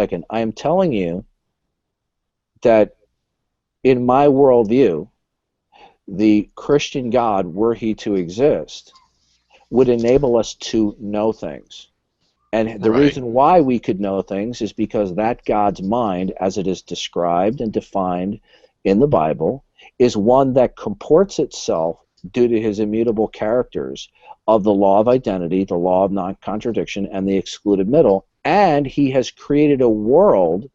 second. I am telling you that in my worldview, the Christian God, were he to exist, would enable us to know things. And the Right. reason why we could know things is because that God's mind, as it is described and defined in the Bible, is one that comports itself due to his immutable characters of the law of identity, the law of non-contradiction, and the excluded middle. And he has created a world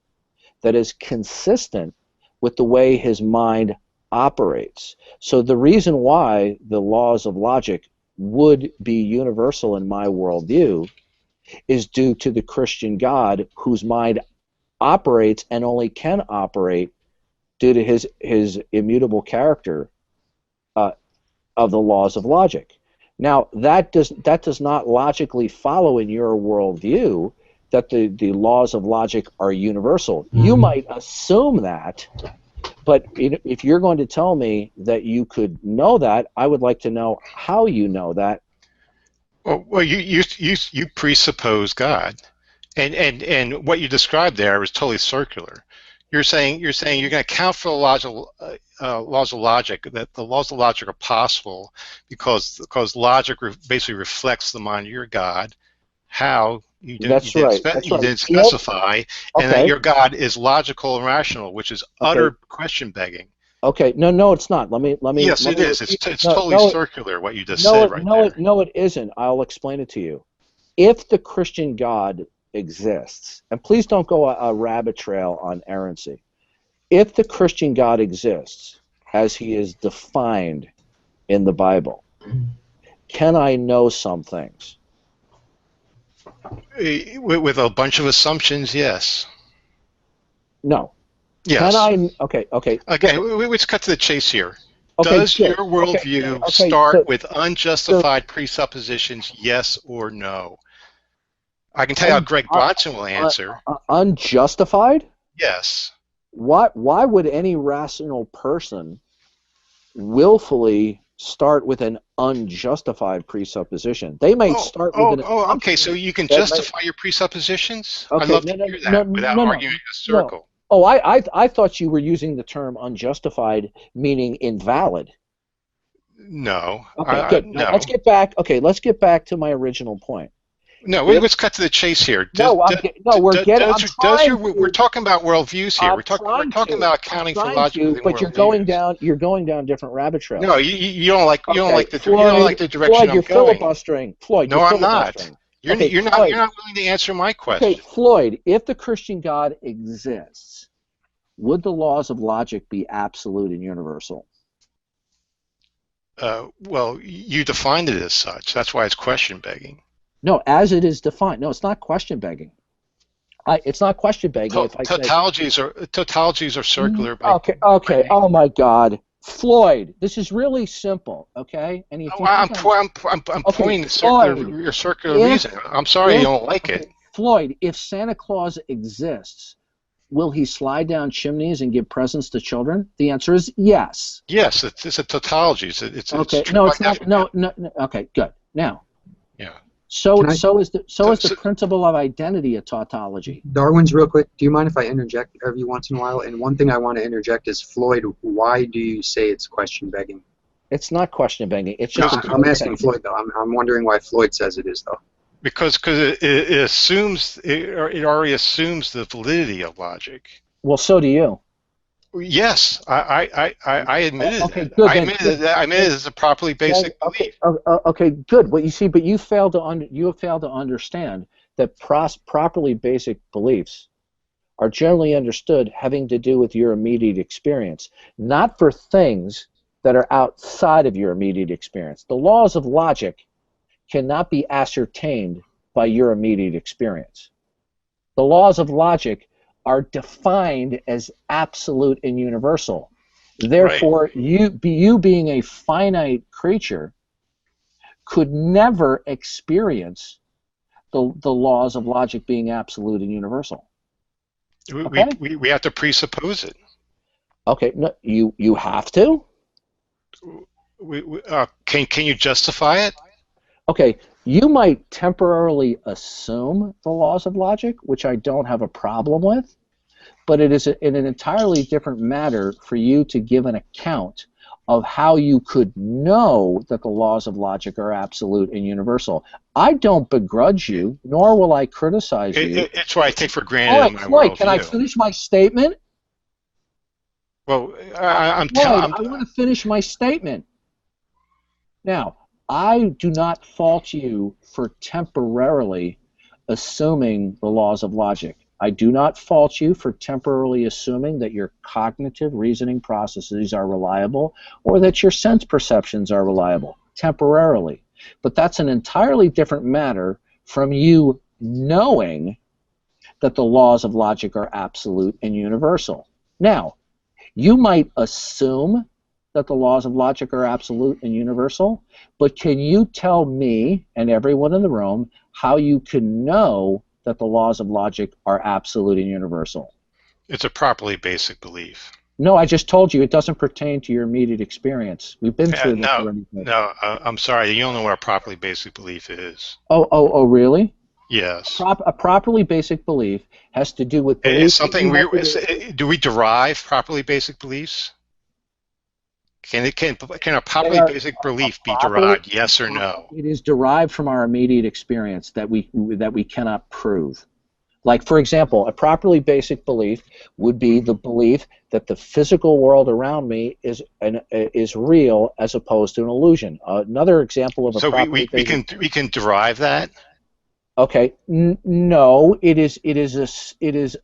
that is consistent with the way his mind operates. So the reason why the laws of logic would be universal in my worldview is due to the Christian God whose mind operates and only can operate due to his immutable character of the laws of logic. Now, that does not logically follow in your worldview that the laws of logic are universal. You might assume that, but if you're going to tell me that you could know that, I would like to know how you know that. Well, you presuppose God, and what you described there was totally circular. You're saying you're going to account for the laws of logic, that the laws of logic are possible because logic basically reflects the mind of your God. How you didn't specify, and that your God is logical and rational, which is utter question begging. Okay, no, it's not. Let me. Yes, let it me is. repeat. It's No, totally circular what you just said right there. No, it isn't. I'll explain it to you. If the Christian God exists, and please don't go a rabbit trail on errancy. If the Christian God exists, as he is defined in the Bible, can I know some things? With a bunch of assumptions, yes. No. Yes. Can I? Okay. Okay, let's cut to the chase here. Okay, Does your worldview start with unjustified presuppositions, yes or no? I can tell you how Greg Bronson will answer. Unjustified? Yes. Why would any rational person willfully start with an unjustified presupposition? They might start with an okay, so you can justify your presuppositions? Okay, I'd love to hear that without arguing a circle. Oh, I thought you were using the term unjustified meaning invalid. No. Okay, good. No. Let's get back. Okay, let's get back to my original point. No, let's cut to the chase here. We're talking about worldviews here. We're talking about accounting for logic. But you're going down different rabbit trails. No, you don't like the direction I'm going. Filibustering. Floyd, no, I'm not. You're not willing to answer my question. Okay, Floyd, if the Christian God exists, would the laws of logic be absolute and universal? Well, you defined it as such. That's why it's question begging. No, as it is defined. No, it's not question begging. It's not question begging. Tautologies are circular. Okay. Oh my God, Floyd, this is really simple. Okay, and you I'm pointing to your circular reason. I'm sorry you don't like it. Floyd, if Santa Claus exists, will he slide down chimneys and give presents to children? The answer is yes. Yes, it's a tautology. It's no, it's not. No. Okay, good. Now. Yeah. So is the principle of identity a tautology. Darwin's real quick. Do you mind if I interject every once in a while? And one thing I want to interject is, Floyd, why do you say it's question begging? It's not question begging. It's just. I'm asking Floyd though. I'm wondering why Floyd says it is though. Because it assumes it already assumes the validity of logic. Well, so do you. Yes, I admitted okay, that. Good, I admitted it as a properly basic belief. Okay, good. Well, you see, but you have failed to understand that properly basic beliefs are generally understood having to do with your immediate experience, not for things that are outside of your immediate experience. The laws of logic cannot be ascertained by your immediate experience. The laws of logic are defined as absolute and universal. Therefore, you being a finite creature could never experience the laws of logic being absolute and universal. Okay? We have to presuppose it. Okay, no, you have to? Can you justify it? Okay, You might temporarily assume the laws of logic, which I don't have a problem with, but it is an entirely different matter for you to give an account of how you could know that the laws of logic are absolute and universal. I don't begrudge you, nor will I criticize you. It's what I take for granted in my Floyd, can I worldview. finish my statement? Well, I want to finish my statement. Now, I do not fault you for temporarily assuming the laws of logic. I do not fault you for temporarily assuming that your cognitive reasoning processes are reliable or that your sense perceptions are reliable, temporarily. But that's an entirely different matter from you knowing that the laws of logic are absolute and universal. Now, you might assume that the laws of logic are absolute and universal, but can you tell me and everyone in the room how you can know that the laws of logic are absolute and universal? It's a properly basic belief. No, I just told you it doesn't pertain to your immediate experience. We've been through this already. No, I'm sorry. You don't know what a properly basic belief is. Oh, really? Yes. A properly basic belief has to do with Is something do we derive properly basic beliefs? Can a properly basic belief be derived? Yes or no? It is derived from our immediate experience that we cannot prove. Like, for example, a properly basic belief would be the belief that the physical world around me is real as opposed to an illusion. Another example of a properly basic. We can derive that. Okay, no, it is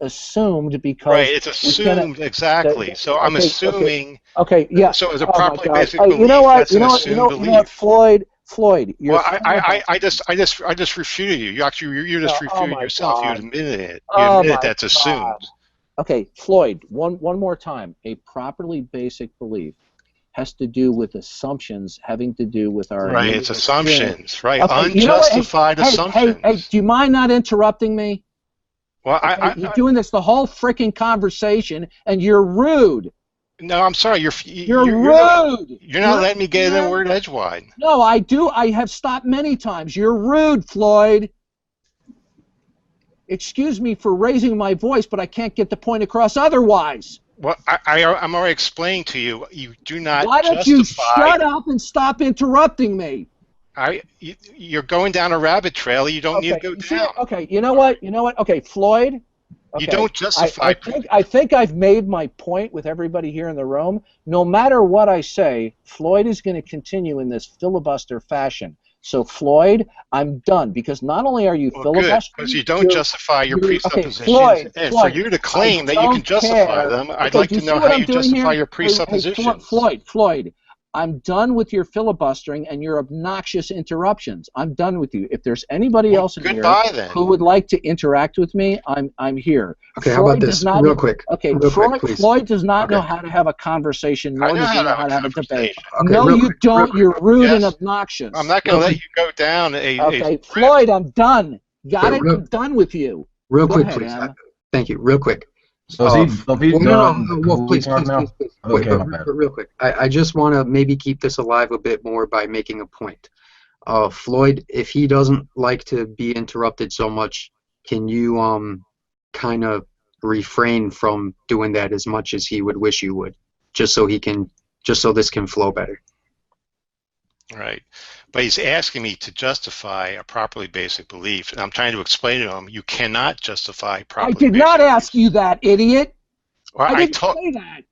assumed because right. It's assumed exactly. So I'm assuming. Okay, yeah. So as a properly basic belief, you know what? That's an assumed belief. Floyd. Well, I just refuted you. You just refuted yourself. God. You admitted it. You admitted that's assumed. God. Okay, Floyd. One more time. A properly basic belief has to do with assumptions having to do with our right. It's assumptions, right? Okay, unjustified assumptions. Hey, do you mind not interrupting me? Well, you're doing this the whole freaking conversation, and you're rude. No, I'm sorry. You're rude. You're not letting me get in the word edgewise. No, I do. I have stopped many times. You're rude, Floyd. Excuse me for raising my voice, but I can't get the point across otherwise. Well, I'm already explaining to you. You do not. Why don't you shut up and stop interrupting me? You're going down a rabbit trail. You don't need to go down. Okay, you know what? Okay, Floyd. Okay. You don't justify. I think I've made my point with everybody here in the room. No matter what I say, Floyd is going to continue in this filibuster fashion. So, Floyd, I'm done, because not only are you filibustering, because you don't justify your presuppositions, Floyd, for you to claim that you can justify them, I'd like to know how you justify your presuppositions. Floyd, I'm done with your filibustering and your obnoxious interruptions. I'm done with you. If there's anybody else in here who would like to interact with me, I'm here. Okay, how about this? Real quick. Okay, Floyd does not know how to have a conversation, nor does he know how to have a debate. Okay, no, you don't. You're rude and obnoxious. I'm not going to let you go down Okay, Floyd, I'm done. Got it? I'm done with you. Real quick, please. Thank you. Real quick. So please, Wait, real quick. I just want to maybe keep this alive a bit more by making a point. Floyd, if he doesn't like to be interrupted so much, can you kind of refrain from doing that as much as he would wish you would, just so this can flow better? Right. But he's asking me to justify a properly basic belief, and I'm trying to explain to him you cannot justify properly basic belief. I did not ask you that, idiot. Well, I didn't say that.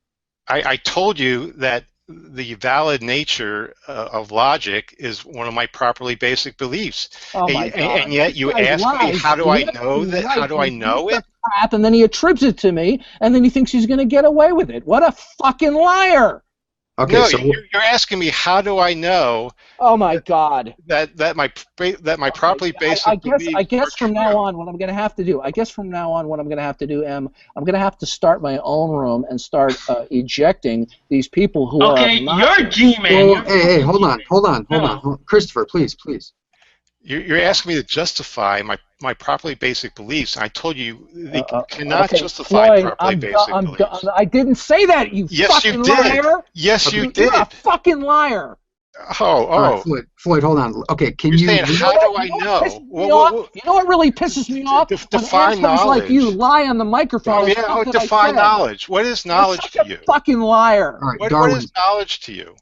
I told you that the valid nature of logic is one of my properly basic beliefs. Oh my God. And yet you ask me, how do I know that? How do I know it? And then he attributes it to me, and then he thinks he's going to get away with it. What a fucking liar! Okay, no, so you're asking me, how do I know? Oh my God! That my properly basic belief. I guess from now on, what I'm going to have to do. I'm going to have to start my own room and start ejecting these people who are. Okay, you're G-man. Well, hey, hold on. Christopher, please. You're asking me to justify my properly basic beliefs. I told you they cannot justify Floyd, properly basic beliefs. I didn't say that, you fucking liar. Yes, you did. You're a fucking liar. Oh, All right, oh. Floyd, hold on. Okay, can You're you saying, read? how do I What pisses know? me off? You know what really pisses me off? When Define assholes like you knowledge. lie on the microphone Oh of yeah. stuff Oh, that I define said. knowledge. What is You're knowledge such to a you? fucking liar. All right, What is Darwin. knowledge to you?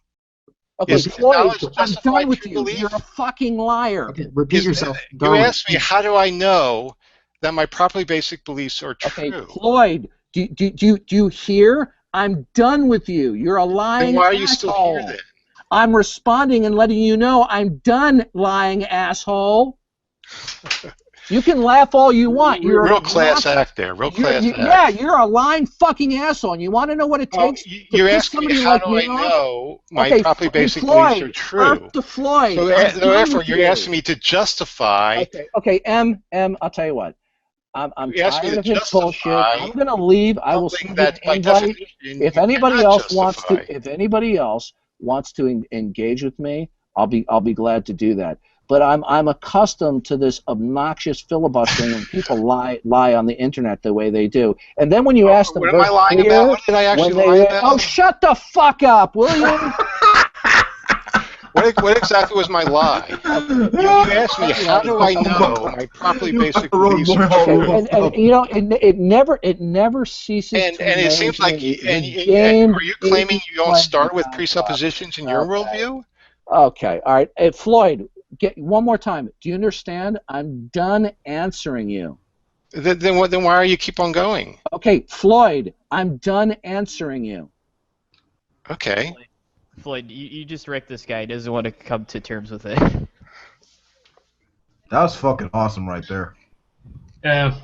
Okay, Is Floyd, knowledge I'm done justify with true you. You're a belief? fucking liar. Okay, repeat Is yourself, you Darwin. asked me, how do I know that my properly basic beliefs are Okay, true? Floyd, do you hear? I'm done with you. You're a Then lying why are you still here asshole. then? I'm responding and letting you know I'm done, lying asshole. You can laugh all you want. You're Real class act there. Real class act. yeah, you're a lying fucking asshole. And you want to know what it Oh, takes to you're piss asking me, somebody how like do I me off? know my Okay, properly hey, basic beliefs are Floyd, true? to Floyd. So I'm done therefore, with you're you. asking me to justify. Okay, M, I'll tell you what. I'm You asked me tired to of his bullshit. justify I'm gonna leave. I will something send you an that, by invite. definition, If you anybody cannot else wants to, justify. engage with me, I'll be glad to do that. But I'm accustomed to this obnoxious filibustering when people lie on the internet the way they do. And then when you ask them What am very I lying about? What did I actually lie about? oh, shut the fuck up, will you? What exactly was my lie? You asked me, how do I know my properly basic beliefs are true? And you know, it never ceases And to it amaze seems like, me. are you claiming you don't start with presuppositions in your worldview? Okay, all right. Hey, Floyd, get one more time. Do you understand? I'm done answering you. Then why are you keep on going? Okay, Floyd, I'm done answering you. Okay. Floyd, you just wrecked this guy. He doesn't want to come to terms with it. That was fucking awesome right there. Yeah.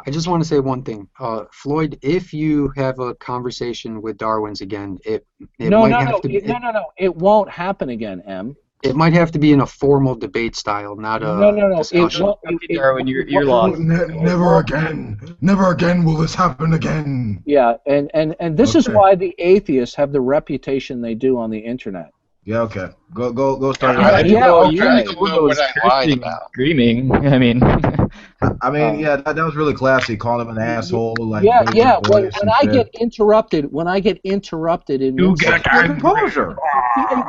I just want to say one thing. Floyd, if you have a conversation with Darwin's again, it might have to be It won't happen again, M. it might have to be in a formal debate style, not a No. discussion. Okay, Darwin, you're lost. Never again. Never again will this happen again. Yeah, and this is Okay. why the atheists have the reputation they do on the internet. Yeah, okay. Go start. I Yeah, don't okay. know what I lied about. Screaming. I mean, I mean, yeah, that was really classy. Calling him an asshole, like Yeah. raising When voice I and get shit. interrupted in You mid- get Composure.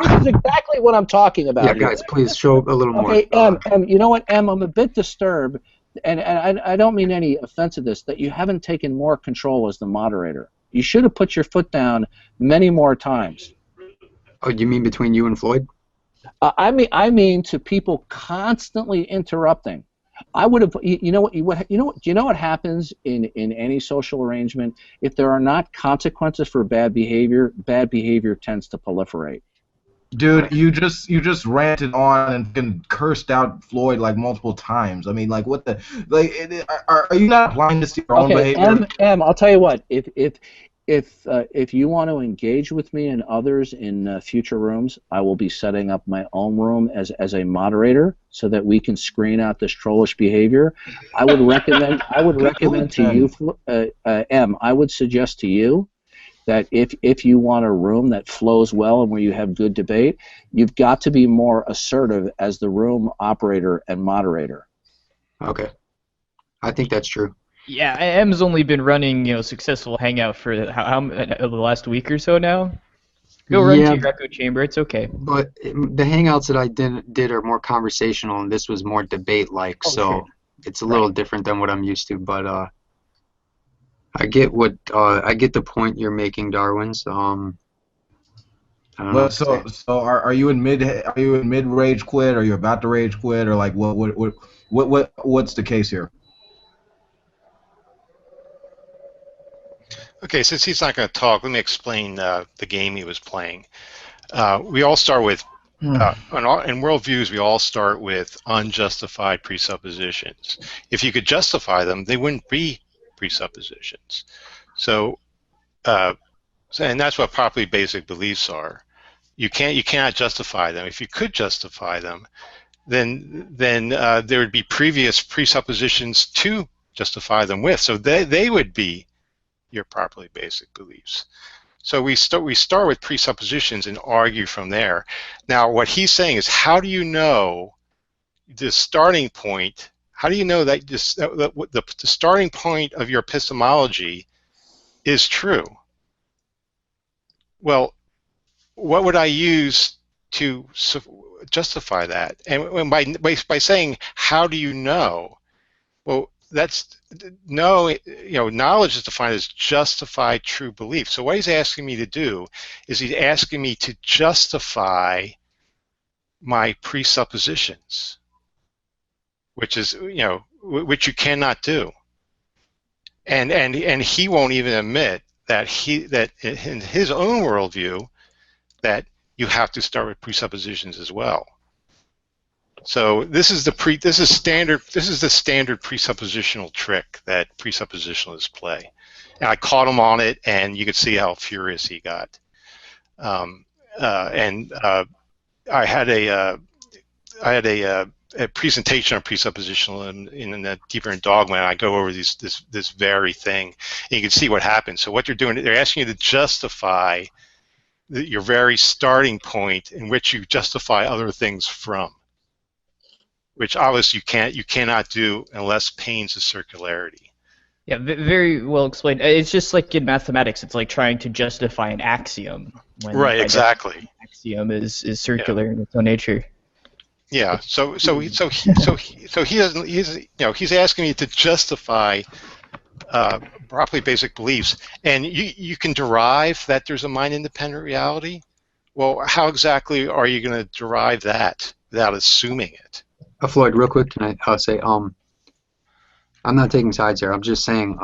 this is exactly what I'm talking about. Yeah, here. guys, please show a little more. Okay, M, you know what, M? I'm a bit disturbed, and I don't mean any offense to this, that you haven't taken more control as the moderator. You should have put your foot down many more times. Oh, you mean between you and Floyd? I mean to people constantly interrupting. I would have. You know what? Do you know what happens in any social arrangement? If there are not consequences for bad behavior tends to proliferate. Dude, you just ranted on and fucking cursed out Floyd like multiple times. I mean, like, what the, like, are you not applying this to your own Okay, behavior? M, I'll tell you what. If you want to engage with me and others in future rooms, I will be setting up my own room as a moderator so that we can screen out this trollish behavior. I would recommend to you, M. I would suggest to you that if you want a room that flows well and where you have good debate, you've got to be more assertive as the room operator and moderator. Okay. I think that's true. yeah, M's only been running, successful Hangout for how the last week or so now. Go run to your echo chamber. It's okay. But the hangouts that I did are more conversational, and this was more debate-like, so it's a little different than what I'm used to. But I get the point you're making, Darwin's. I don't know. Well, so are you in mid rage quit? Are you about to rage quit? Or like what's the case here? Okay, since he's not going to talk, let me explain the game he was playing. We all start with, in worldviews, we all start with unjustified presuppositions. If you could justify them, they wouldn't be presuppositions. So and that's what properly basic beliefs are. You cannot justify them. If you could justify them, then there would be previous presuppositions to justify them with. So they would be your properly basic beliefs. So we start with presuppositions and argue from there. Now, what he's saying is, how do you know the starting point? How do you know that the starting point of your epistemology is true? Well, what would I use justify that. And by saying, how do you know? Well, that's knowledge is defined as justified true belief. So what he's asking me to do is he's asking me to justify my presuppositions, which is, which you cannot do. And he won't even admit that in his own worldview that you have to start with presuppositions as well. So this is the standard presuppositional trick that presuppositionalists play, and I caught him on it, and you could see how furious he got. I had a presentation on presuppositional in the Deeper in Dogma, and I go over this very thing, and you can see what happens. So what they're doing, they're asking you to justify your very starting point in which you justify other things from, which obviously you cannot do unless pains the circularity. Yeah, very well explained. It's just like in mathematics, it's like trying to justify an axiom. Right, exactly. An axiom is circular in its own nature. Yeah. So he doesn't. He's asking me to justify properly basic beliefs, and you can derive that there's a mind-independent reality. Well, how exactly are you going to derive that without assuming it? Floyd, real quick, can I say, I'm not taking sides here. I'm just saying,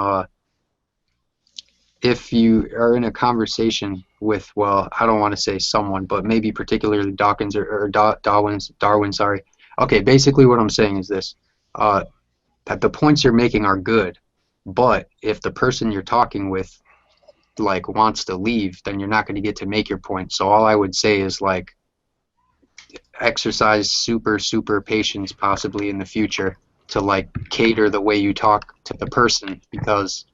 if you are in a conversation with, well, I don't want to say someone, but maybe particularly Dawkins or Darwin, sorry. Okay, basically what I'm saying is this, that the points you're making are good, but if the person you're talking with, like, wants to leave, then you're not going to get to make your point. So all I would say is, like, exercise super patience possibly in the future to, like, cater the way you talk to the person, because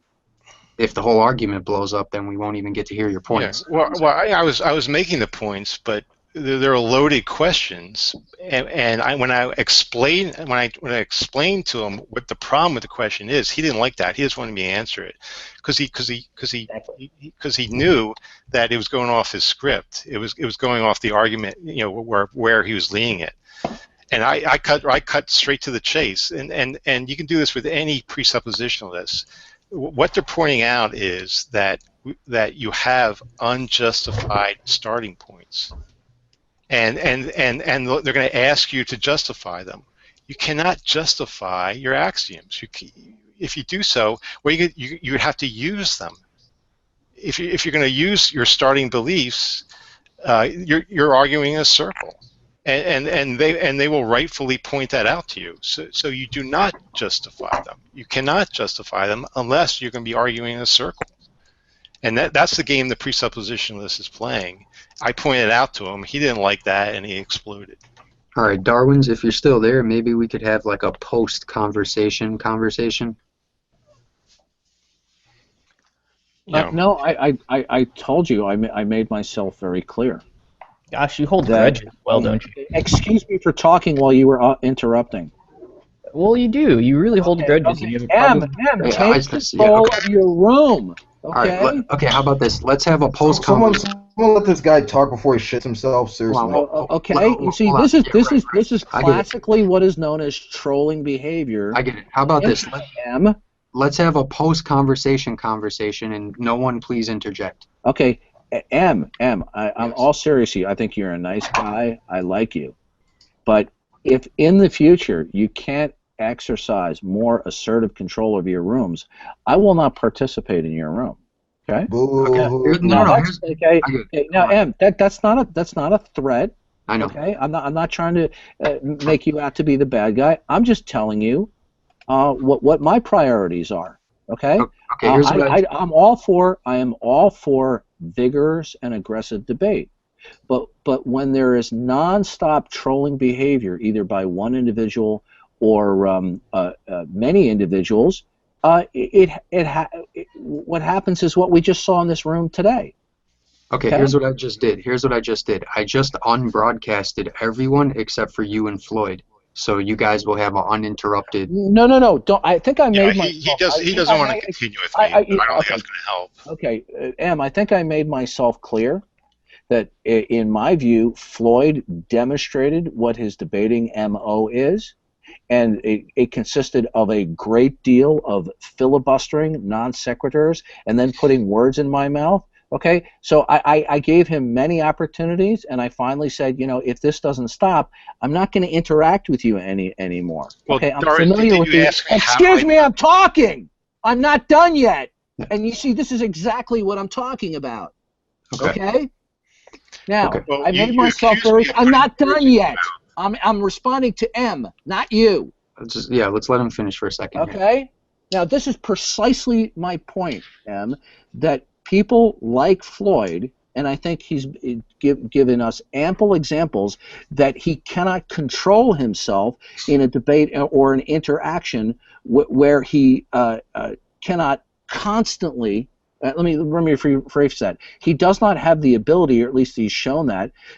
if the whole argument blows up, then we won't even get to hear your points. Yeah. Well, I was making the points, but they're loaded questions, and when I explained to him what the problem with the question is, he didn't like that. He just wanted me to answer it because he knew that it was going off his script. It was going off the argument, where he was leaning it. And I cut straight to the chase, and you can do this with any presuppositionalist. What they're pointing out is that you have unjustified starting points, and they're going to ask you to justify them. You cannot justify your axioms. If you do so, well, you would have to use them. If you're going to use your starting beliefs, you're arguing a circle. And they will rightfully point that out to you. So you do not justify them. You cannot justify them unless you're going to be arguing a circle. And that's the game the presuppositionalist is playing. I pointed out to him. He didn't like that, and he exploded. All right, Darwin's, if you're still there, maybe we could have like a post-conversation conversation. No, I told you I made myself very clear. Gosh, you hold grudges well, don't you? Excuse me for talking while you were interrupting. Well, you do. You really hold grudges. Okay. And you have Take control of your room. Okay. All right, okay, how about this? Let's have a post Someone conversation. let this guy talk before he shits himself. Seriously. Okay. Hold You see, on. this is I get it. classically what is known as trolling behavior. I get it. How about this? M. Let's have a post-conversation and no one please interject. Okay. I'm all serious. I think you're a nice guy. I like you. But if in the future you can't exercise more assertive control of your rooms, I will not participate in your room. Okay? Boo. Okay. Now, M, that's not a threat. I know. Okay? I'm not trying to make you out to be the bad guy. I'm just telling you what my priorities are. Okay? Okay, here's what I am all for vigorous and aggressive debate, but when there is nonstop trolling behavior, either by one individual or many individuals, what happens is what we just saw in this room today. Okay, here's what I just did. I just unbroadcasted everyone except for you and Floyd. So you guys will have an uninterrupted. No. Don't. I think I made myself. He doesn't want to continue with me. I don't think that's going to help. Okay, M, I think I made myself clear that in my view, Floyd demonstrated what his debating MO is, and it consisted of a great deal of filibustering, non sequiturs, and then putting words in my mouth. Okay, so I gave him many opportunities, and I finally said, if this doesn't stop, I'm not going to interact with you anymore. Well, Okay, I'm Doris, familiar with you. Excuse me, I'm talking. I'm not done yet. And you see, this is exactly what I'm talking about. Okay? Now, Well, I made myself very. I'm not done yet. I'm responding to M, not you. Let's let him finish for a second. Okay? Now, this is precisely my point, M, that people like Floyd, and I think he's given us ample examples that he cannot control himself in a debate or an interaction where he cannot constantly. Let me rephrase that. He does not have the ability, or at least he's shown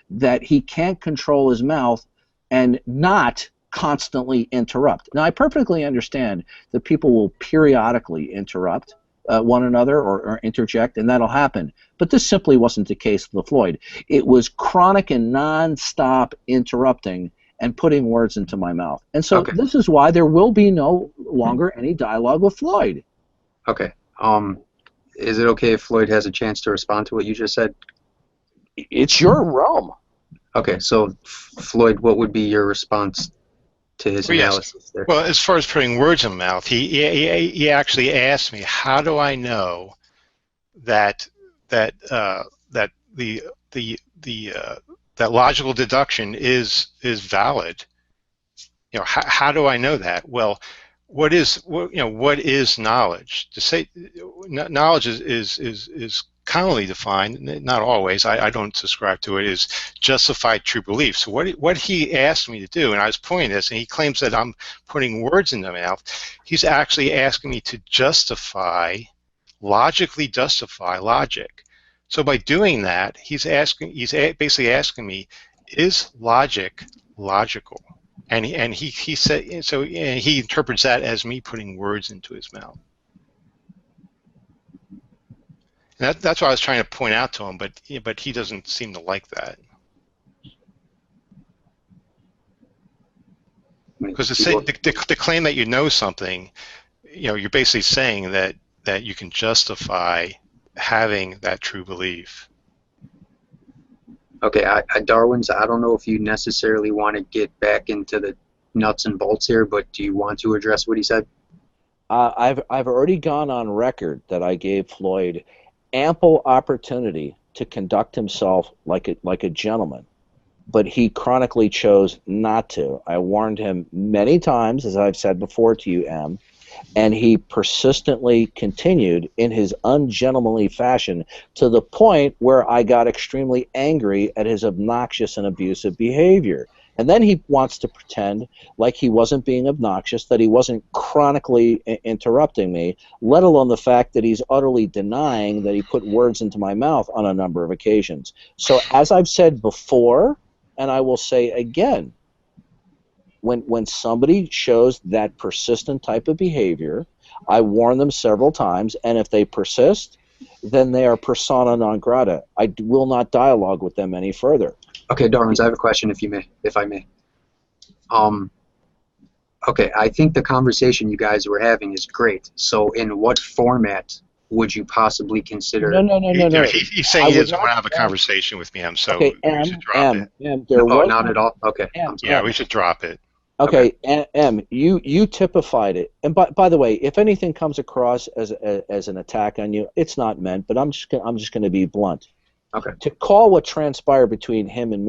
that he can't control his mouth and not constantly interrupt. Now, I perfectly understand that people will periodically interrupt one another or interject, and that'll happen. But this simply wasn't the case with Floyd. It was chronic and non-stop interrupting and putting words into my mouth. And so this is why there will be no longer any dialogue with Floyd. Okay. Is it okay if Floyd has a chance to respond to what you just said? It's your realm. Okay, so Floyd, what would be your response to his analysis there? Well, as far as putting words in my mouth, he actually asked me, how do I know that that logical deduction is valid? How do I know that? Well, what is knowledge? To say knowledge is commonly defined, not always, I don't subscribe to it, is justified true belief. So what he asked me to do, and I was pointing this, and he claims that I'm putting words in the mouth, he's actually asking me to logically justify logic. So by doing that, he's basically asking me, is logic logical? And he said, so he interprets that as me putting words into his mouth. And that's what I was trying to point out to him, but he doesn't seem to like that. Because the claim that you know something, you're basically saying that you can justify having that true belief. Okay, Darwin's, I don't know if you necessarily want to get back into the nuts and bolts here, but do you want to address what he said? I've already gone on record that I gave Floyd ample opportunity to conduct himself like a gentleman, but he chronically chose not to. I warned him many times, as I've said before to you, M, and he persistently continued in his ungentlemanly fashion to the point where I got extremely angry at his obnoxious and abusive behavior. And then he wants to pretend like he wasn't being obnoxious, that he wasn't chronically interrupting me, let alone the fact that he's utterly denying that he put words into my mouth on a number of occasions. So as I've said before, and I will say again, when somebody shows that persistent type of behavior, I warn them several times, and if they persist, then they are persona non grata. I will not dialogue with them any further. Okay, Darwins, I have a question, if I may. Okay, I think the conversation you guys were having is great. So, in what format would you possibly consider? No. He's saying he doesn't want to have a conversation with me, so we should drop it. Not at all. Okay. Yeah, we should drop it. Okay, M, you typified it. And by the way, if anything comes across as an attack on you, it's not meant. But I'm just going to be blunt. Okay. To call what transpired between him and me